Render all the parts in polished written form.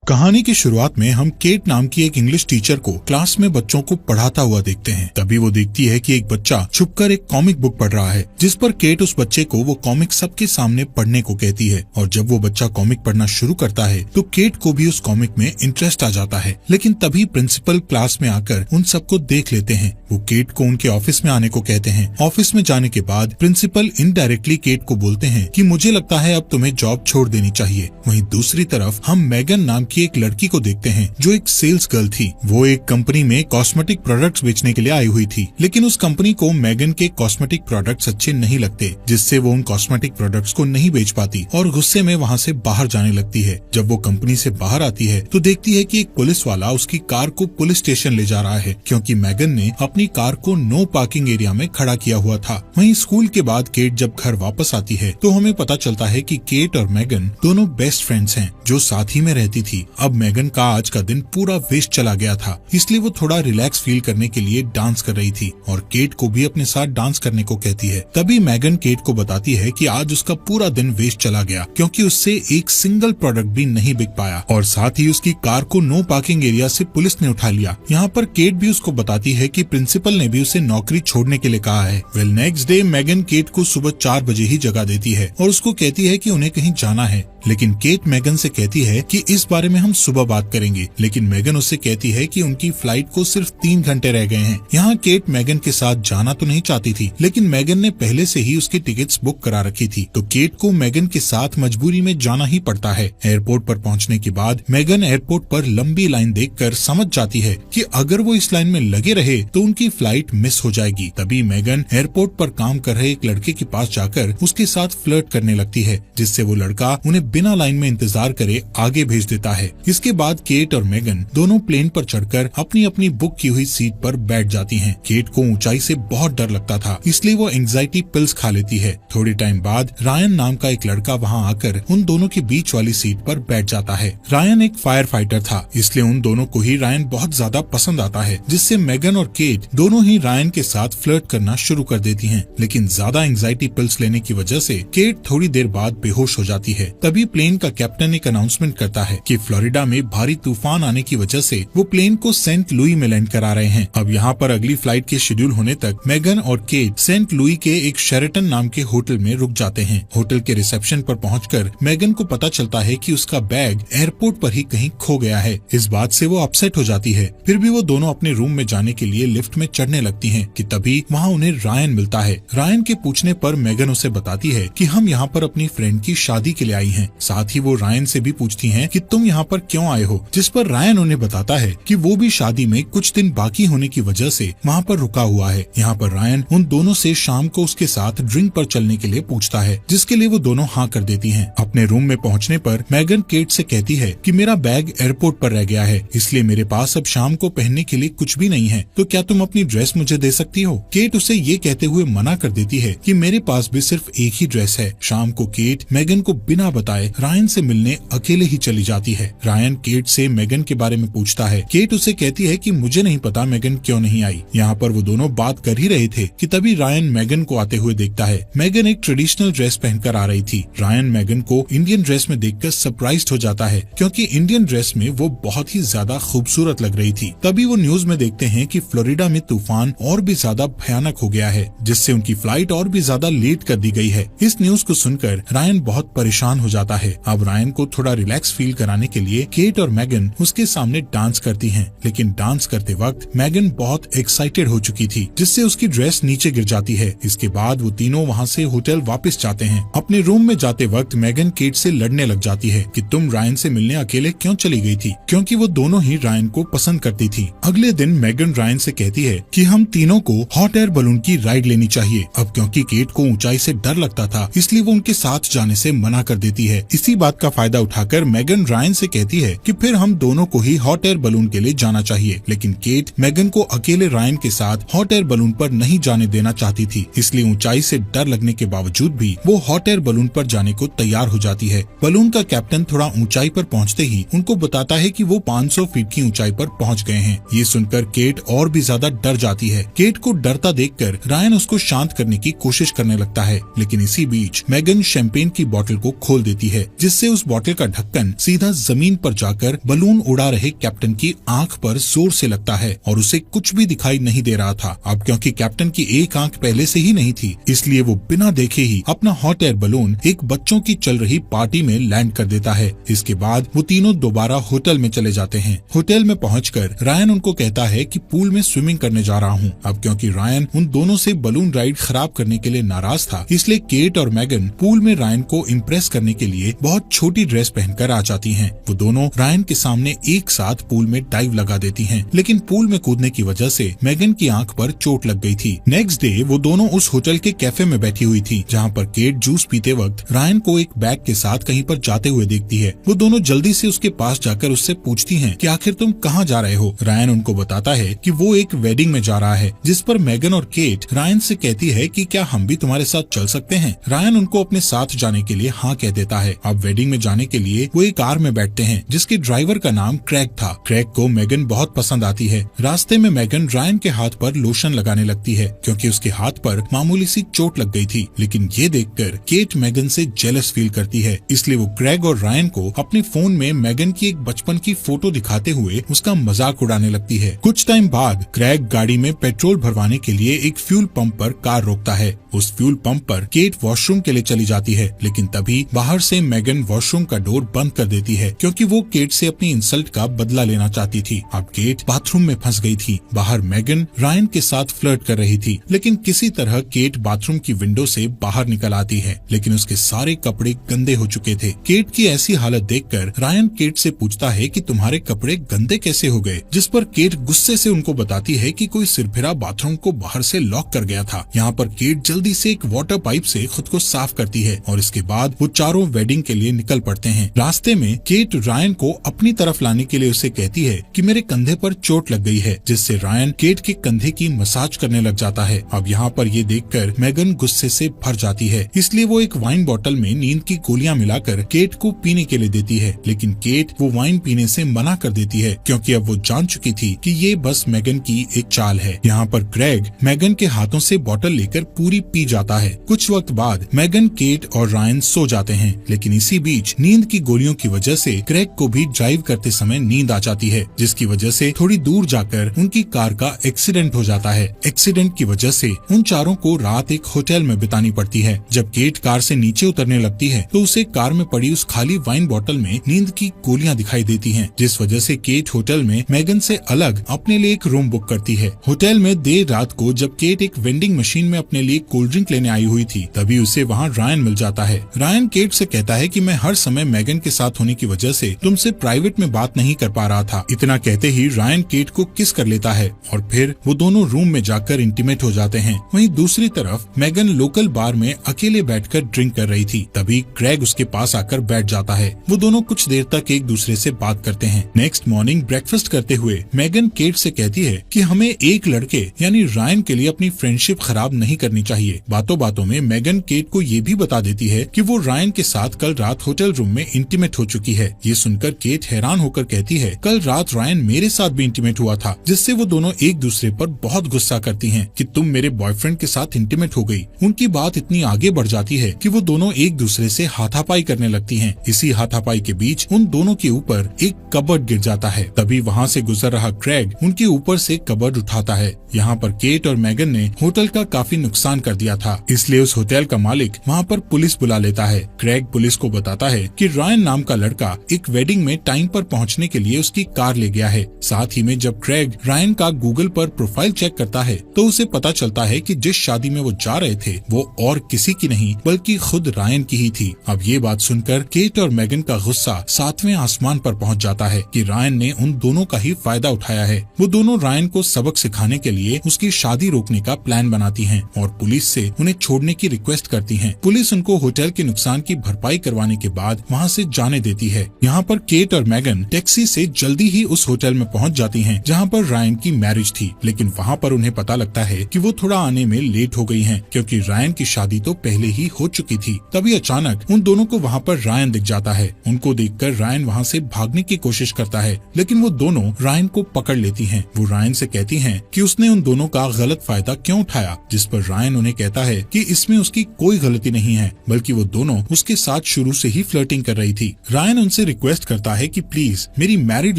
कहानी की शुरुआत में हम केट नाम की एक इंग्लिश टीचर को क्लास में बच्चों को पढ़ाता हुआ देखते हैं। तभी वो देखती है कि एक बच्चा छुपकर एक कॉमिक बुक पढ़ रहा है, जिस पर केट उस बच्चे को वो कॉमिक सबके सामने पढ़ने को कहती है। और जब वो बच्चा कॉमिक पढ़ना शुरू करता है तो केट को भी उस कॉमिक में इंटरेस्ट आ जाता है। लेकिन तभी प्रिंसिपल क्लास में आकर उन सबको देख लेते हैं। वो केट को उनके ऑफिस में आने को कहते हैं। ऑफिस में जाने के बाद प्रिंसिपल इनडायरेक्टली केट को बोलते हैं कि मुझे लगता है अब तुम्हें जॉब छोड़ देनी चाहिए। वहीं दूसरी तरफ हम मैगन नाम की एक लड़की को देखते हैं जो एक सेल्स गर्ल थी। वो एक कंपनी में कॉस्मेटिक प्रोडक्ट्स बेचने के लिए आई हुई थी, लेकिन उस कंपनी को मैगन के कॉस्मेटिक प्रोडक्ट्स अच्छे नहीं लगते, जिससे वो उन कॉस्मेटिक प्रोडक्ट्स को नहीं बेच पाती और गुस्से में वहाँ से बाहर जाने लगती है। जब वो कंपनी से बाहर आती है तो देखती है कि एक पुलिस वाला उसकी कार को पुलिस स्टेशन ले जा रहा है, क्योंकि मैगन ने अपनी कार को नो पार्किंग एरिया में खड़ा किया हुआ था। वहीं स्कूल के बाद केट जब घर वापस आती है तो हमें पता चलता है कि केट और मैगन दोनों बेस्ट फ्रेंड्स हैं जो साथ ही में रहती थी। अब मैगन का आज का दिन पूरा वेस्ट चला गया था, इसलिए वो थोड़ा रिलैक्स फील करने के लिए डांस कर रही थी और केट को भी अपने साथ डांस करने को कहती है। तभी मैगन केट को बताती है कि आज उसका पूरा दिन वेस्ट चला गया, क्योंकि उससे एक सिंगल प्रोडक्ट भी नहीं बिक पाया और साथ ही उसकी कार को नो पार्किंग एरिया से पुलिस ने उठा लिया। यहाँ पर केट भी उसको बताती है कि प्रिंसिपल ने भी उसे नौकरी छोड़ने के लिए कहा है। वेल, नेक्स्ट डे मैगन केट को सुबह 4 बजे ही जगा देती है और उसको कहती है कि उन्हें कहीं जाना है। लेकिन केट मैगन से कहती है कि इस बारे में हम सुबह बात करेंगे, लेकिन मैगन उससे कहती है कि उनकी फ्लाइट को सिर्फ 3 घंटे रह गए हैं। यहाँ केट मैगन के साथ जाना तो नहीं चाहती थी, लेकिन मैगन ने पहले से ही उसकी टिकट्स बुक करा रखी थी, तो केट को मैगन के साथ मजबूरी में जाना ही पड़ता है। एयरपोर्ट पर पहुँचने के बाद मैगन एयरपोर्ट पर लंबी लाइन देखकर समझ जाती है कि अगर वो इस लाइन में लगे रहे तो उनकी फ्लाइट मिस हो जाएगी। तभी मैगन एयरपोर्ट पर काम कर रहे एक लड़के के पास जाकर उसके साथ फ्लर्ट करने लगती है, जिससे वो लड़का उन्हें बिना लाइन में इंतजार करे आगे भेज देता है। इसके बाद केट और मैगन दोनों प्लेन पर चढ़कर अपनी अपनी बुक की हुई सीट पर बैठ जाती हैं। केट को ऊंचाई से बहुत डर लगता था, इसलिए वो एंजाइटी पिल्स खा लेती है। थोड़ी टाइम बाद रायन नाम का एक लड़का वहां आकर उन दोनों के बीच वाली सीट पर बैठ जाता है। रायन एक फायर फाइटर था, इसलिए उन दोनों को ही रायन बहुत ज्यादा पसंद आता है, जिससे मैगन और केट दोनों ही रायन के साथ फ्लर्ट करना शुरू कर देती हैं। लेकिन ज्यादा एंजाइटी पिल्स लेने की वजह से केट थोड़ी देर बाद बेहोश हो जाती है। तभी प्लेन का कैप्टन एक अनाउंसमेंट करता है कि फ्लोरिडा में भारी तूफान आने की वजह से वो प्लेन को सेंट लुई में लैंड करा रहे हैं। अब यहाँ पर अगली फ्लाइट के शेड्यूल होने तक मैगन और केट सेंट लुई के एक शेरेटन नाम के होटल में रुक जाते हैं। होटल के रिसेप्शन पर पहुंचकर मैगन को पता चलता है कि उसका बैग एयरपोर्ट पर ही कहीं खो गया है। इस बात से वो अपसेट हो जाती है। फिर भी वो दोनों अपने रूम में जाने के लिए लिफ्ट में चढ़ने लगती हैं कि तभी वहाँ उन्हें रायन मिलता है। रायन के पूछने पर मैगन उसे बताती है कि हम यहाँ पर अपनी फ्रेंड की शादी के लिए आई हैं। साथ ही वो रायन से भी पूछती हैं कि तुम यहाँ पर क्यों आए हो, जिस पर रायन उन्हें बताता है कि वो भी शादी में कुछ दिन बाकी होने की वजह से वहाँ पर रुका हुआ है। यहाँ पर रायन उन दोनों से शाम को उसके साथ ड्रिंक पर चलने के लिए पूछता है, जिसके लिए वो दोनों हाँ कर देती हैं। अपने रूम में पहुँचने पर मैगन केट से कहती है कि मेरा बैग एयरपोर्ट पर रह गया है, इसलिए मेरे पास अब शाम को पहनने के लिए कुछ भी नहीं है, तो क्या तुम अपनी ड्रेस मुझे दे सकती हो। केट उसे ये कहते हुए मना कर देती है कि मेरे पास भी सिर्फ एक ही ड्रेस है। शाम को केट मैगन को बिना बताए रायन से मिलने अकेले ही चली जाती है। रायन केट से मैगन के बारे में पूछता है। केट उसे कहती है कि मुझे नहीं पता मैगन क्यों नहीं आई। यहाँ पर वो दोनों बात कर ही रहे थे कि तभी रायन मैगन को आते हुए देखता है। मैगन एक ट्रेडिशनल ड्रेस पहनकर आ रही थी। रायन मैगन को इंडियन ड्रेस में देखकर सरप्राइज्ड हो जाता है, क्योंकि इंडियन ड्रेस में वो बहुत ही ज्यादा खूबसूरत लग रही थी। तभी वो न्यूज में देखते हैं कि फ्लोरिडा में तूफान और भी ज्यादा भयानक हो गया है, जिससे उनकी फ्लाइट और भी ज्यादा लेट कर दी गई है। इस न्यूज को सुनकर रायन बहुत परेशान हो जाता है। अब रायन को थोड़ा रिलैक्स फील कराने के लिए केट और मैगन उसके सामने डांस करती हैं, लेकिन डांस करते वक्त मैगन बहुत एक्साइटेड हो चुकी थी, जिससे उसकी ड्रेस नीचे गिर जाती है। इसके बाद वो तीनों वहाँ से होटल वापस जाते हैं। अपने रूम में जाते वक्त मैगन केट से लड़ने लग जाती है कि तुम रायन से मिलने अकेले क्यों चली गई थी, क्योंकि वो दोनों ही रायन को पसंद करती थी। अगले दिन मैगन रायन से कहती है कि हम तीनों को हॉट एयर बलून की राइड लेनी चाहिए। अब क्योंकि केट को ऊंचाई से डर लगता था, इसलिए वो उनके साथ जाने से मना कर देती है। इसी बात का फायदा उठाकर मैगन रायन से कहती है कि फिर हम दोनों को ही हॉट एयर बलून के लिए जाना चाहिए, लेकिन केट मैगन को अकेले रायन के साथ हॉट एयर बलून पर नहीं जाने देना चाहती थी, इसलिए ऊंचाई से डर लगने के बावजूद भी वो हॉट एयर बलून पर जाने को तैयार हो जाती है। बलून का कैप्टन थोड़ा ऊंचाई पर पहुंचते ही उनको बताता है कि वो 500 फीट की ऊंचाई पर पहुंच गए हैं। ये सुनकर केट और भी ज्यादा डर जाती है। केट को डरता देखकर रायन उसको शांत करने की कोशिश करने लगता है, लेकिन इसी बीच मैगन शैंपेन की बोतल को खोल देती है, जिससे उस बोतल का ढक्कन सीधा जमीन पर जाकर बलून उड़ा रहे कैप्टन की आंख पर जोर से लगता है और उसे कुछ भी दिखाई नहीं दे रहा था। अब क्योंकि कैप्टन की एक आंख पहले से ही नहीं थी, इसलिए वो बिना देखे ही अपना हॉट एयर बलून एक बच्चों की चल रही पार्टी में लैंड कर देता है। इसके बाद वो तीनों दोबारा होटल में चले जाते हैं। होटल में पहुंचकर रायन उनको कहता है कि पूल में स्विमिंग करने जा रहा हूँ। अब क्योंकि रायन उन दोनों से बलून राइड खराब करने के लिए नाराज था, इसलिए केट और मैगन पूल में रायन को इम्प्रेस करने के लिए बहुत छोटी ड्रेस पहनकर आ जाती हैं। वो दोनों रायन के सामने एक साथ पूल में डाइव लगा देती हैं, लेकिन पूल में कूदने की वजह से मैगन की आंख पर चोट लग गई थी। नेक्स्ट डे वो दोनों उस होटल के कैफे में बैठी हुई थी, जहाँ पर केट जूस पीते वक्त रायन को एक बैग के साथ कहीं पर जाते हुए देखती है। वो दोनों जल्दी से उसके पास जाकर उससे पूछती हैं कि आखिर तुम कहाँ जा रहे हो। रायन उनको बताता है कि वो एक वेडिंग में जा रहा है, जिस पर मैगन और केट रायन से कहती है कि क्या हम भी तुम्हारे साथ चल सकते हैं। रायन उनको अपने साथ जाने के लिए हाँ कह देता है। अब वेडिंग में जाने के लिए वो एक कार में बैठते हैं, जिसके ड्राइवर का नाम क्रैग था। क्रैग को मैगन बहुत पसंद आती है। रास्ते में मैगन रायन के हाथ पर लोशन लगाने लगती है, क्योंकि उसके हाथ पर मामूली सी चोट लग गई थी। लेकिन ये देखकर केट मैगन से जेलस फील करती है, इसलिए वो क्रैग और रायन को अपने फोन में मैगन की एक बचपन की फोटो दिखाते हुए उसका मजाक उड़ाने लगती है। कुछ टाइम बाद क्रैग गाड़ी में पेट्रोल भरवाने के लिए एक फ्यूल पंप पर कार रोकता है। उस फ्यूल पंप पर केट वॉशरूम के लिए चली जाती है, लेकिन तभी बाहर से मैगन वॉशरूम का डोर बंद कर देती है, क्योंकि वो केट से अपनी इंसल्ट का बदला लेना चाहती थी। अब केट बाथरूम में फंस गई थी। बाहर मैगन रायन के साथ फ्लर्ट कर रही थी, लेकिन किसी तरह केट बाथरूम की विंडो से बाहर निकल आती है, लेकिन उसके सारे कपड़े गंदे हो चुके थे। केट की ऐसी हालत देखकर रायन केट से पूछता है कि तुम्हारे कपड़े गंदे कैसे हो गए, जिस पर केट गुस्से से उनको बताती है कि कोई सिरफिरा बाथरूम को बाहर से लॉक कर गया था। यहाँ पर केट जल्दी से एक वाटर पाइप से खुद को साफ करती है और इसके बाद वो चारों वेडिंग के लिए निकल पड़ते हैं। रास्ते में केट रायन को अपनी तरफ लाने के लिए उसे कहती है कि मेरे कंधे पर चोट लग गई है, जिससे रायन केट के कंधे की मसाज करने लग जाता है। अब यहाँ पर ये देखकर मैगन गुस्से से भर जाती है, इसलिए वो एक वाइन बोतल में नींद की गोलियां मिलाकर केट को पीने के लिए देती है, लेकिन केट वो वाइन पीने से मना कर देती है, क्योंकि अब वो जान चुकी थी कि ये बस मैगन की एक चाल है। यहाँ पर क्रैग मैगन के हाथों से बोतल लेकर पूरी पी जाता है। कुछ वक्त बाद मैगन, केट और रायन सो जाते हैं, लेकिन इसी बीच नींद की गोलियों की वजह से क्रैग को भी ड्राइव करते समय नींद आ जाती है, जिसकी वजह से थोड़ी दूर जाकर उनकी कार का एक्सीडेंट हो जाता है। एक्सीडेंट की वजह से उन चारों को रात एक होटल में बितानी पड़ती है। जब केट कार से नीचे उतरने लगती है तो उसे कार में पड़ी उस खाली वाइन बोतल में नींद की गोलियां दिखाई देती हैं, जिस वजह से केट होटल में मैगन से अलग अपने लिए एक रूम बुक करती है। होटल में देर रात को जब केट एक वेंडिंग मशीन में अपने लिए कोल्ड ड्रिंक लेने आई हुई थी, तभी उसे वहाँ रायन मिल जाता है। रायन केट से कहता है कि मैं हर समय मैगन के साथ होने की वजह से तुमसे प्राइवेट में बात नहीं कर पा रहा था। इतना कहते ही रायन केट को किस कर लेता है और फिर वो दोनों रूम में जाकर इंटीमेट हो जाते हैं। वहीं दूसरी तरफ मैगन लोकल बार में अकेले बैठकर ड्रिंक कर रही थी। तभी क्रैग उसके पास आकर बैठ जाता है। वो दोनों कुछ देर तक एक दूसरे से बात करते हैं। नेक्स्ट मॉर्निंग ब्रेकफास्ट करते हुए मैगन केट से कहती है कि हमें एक लड़के यानी रायन के लिए अपनी फ्रेंडशिप खराब नहीं करनी चाहिए। बातों बातों में मैगन केट को ये भी बता देती है कि वो रायन के साथ कल रात होटल रूम में इंटीमेट हो चुकी है। ये सुनकर केट हैरान होकर कहती है कल रात रायन मेरे साथ भी इंटीमेट हुआ था, जिससे वो दोनों एक दूसरे पर बहुत गुस्सा करती हैं कि तुम मेरे बॉयफ्रेंड के साथ इंटीमेट हो गई। उनकी बात इतनी आगे बढ़ जाती है कि वो दोनों एक दूसरे से हाथापाई करने लगती हैं। इसी हाथापाई के बीच उन दोनों के ऊपर एक कबर्ड गिर जाता है। तभी वहाँ से गुजर रहा क्रैग उनके ऊपर से कबर्ड उठाता है। यहाँ पर केट और मैगन ने होटल का काफी नुकसान कर दिया था, इसलिए उस होटल का मालिक वहाँ पर पुलिस बुला लेता है। क्रैग पुलिस को बताता है कि रायन नाम का लड़का एक वेडिंग में टाइम पर पहुँचने के लिए उसकी कार ले गया है। साथ ही में जब क्रैग रायन का गूगल पर प्रोफाइल चेक करता है तो उसे पता चलता है कि जिस शादी में वो जा रहे थे वो और किसी की नहीं बल्कि खुद रायन की ही थी। अब ये बात सुनकर केट और मैगन का गुस्सा 7वें आसमान पर पहुंच जाता है कि रायन ने उन दोनों का ही फायदा उठाया है। वो दोनों रायन को सबक सिखाने के लिए उसकी शादी रोकने का प्लान बनाती हैं और पुलिस से उन्हें छोड़ने की रिक्वेस्ट करती हैं। पुलिस उनको होटल के नुकसान की भरपाई करवाने के बाद वहाँ से जाने देती है। यहाँ पर केट और मैगन टैक्सी से जल्दी ही उस होटल में पहुँच जाती हैं जहाँ पर रायन की मैरिज थी, लेकिन वहाँ पर उन्हें पता लगता है कि वो थोड़ा आने में लेट हो गई हैं, क्योंकि रायन की शादी तो पहले ही हो चुकी थी। तभी अचानक उन दोनों को वहाँ पर रायन दिख जाता है। उनको देखकर रायन वहाँ से भागने की कोशिश करता है, लेकिन वो दोनों रायन को पकड़ लेती हैं। वो रायन से कहती हैं कि उसने उन दोनों का गलत फायदा क्यों उठाया, जिस पर रायन उन्हें कहता है कि इसमें उसकी कोई गलती नहीं है, बल्कि वो दोनों उसके साथ शुरू से ही फ्लर्टिंग कर रही थी। रायन उनसे रिक्वेस्ट करता है कि प्लीज मेरी मैरिड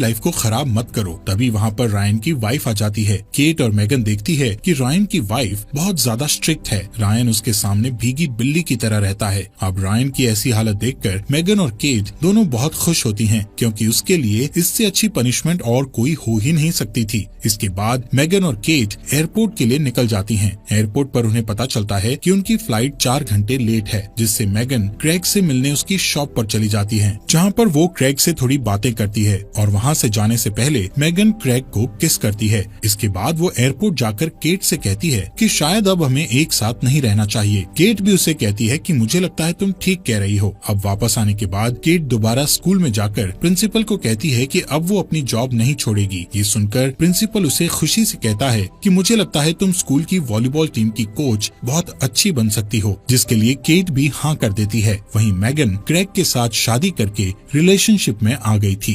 लाइफ को खराब मत करो। तभी वहाँ पर रायन की वाइफ आ जाती है। केट और मेगन देखती है कि रायन की वाइफ बहुत ज्यादा स्ट्रिक्ट है। रायन उसके सामने भीगी बिल्ली की तरह रहता है। अब रायन की ऐसी हालत देखकर मेगन और केट दोनों बहुत खुश होती हैं, क्योंकि उसके लिए इससे अच्छी पनिशमेंट और कोई हो ही नहीं सकती थी। इसके बाद मेगन और केट एयरपोर्ट के लिए निकल जाती हैं। एयरपोर्ट पर उन्हें पता चलता है कि उनकी फ्लाइट 4 घंटे लेट है, जिससे मेगन क्रेग से मिलने उसकी शॉप पर चली जाती है, जहाँ पर वो क्रेग से थोड़ी बातें करती है और वहाँ से जाने से पहले मेगन क्रेग को किस करती है। इसके बाद वो एयरपोर्ट जाकर केट से कहती है कि शायद अब हमें एक साथ नहीं रहना चाहिए। केट भी उसे कहती है कि मुझे लगता है तुम ठीक कह रही हो। अब वापस आने के बाद केट दोबारा स्कूल में जाकर प्रिंसिपल को कहती है कि अब वो अपनी जॉब नहीं छोड़ेगी। ये सुनकर प्रिंसिपल उसे खुशी से कहता है कि मुझे लगता है तुम स्कूल की वॉलीबॉल टीम की कोच बहुत अच्छी बन सकती हो, जिसके लिए केट भी हाँ कर देती है। वहीं मेगन क्रेग के साथ शादी करके रिलेशनशिप में आ गई थी।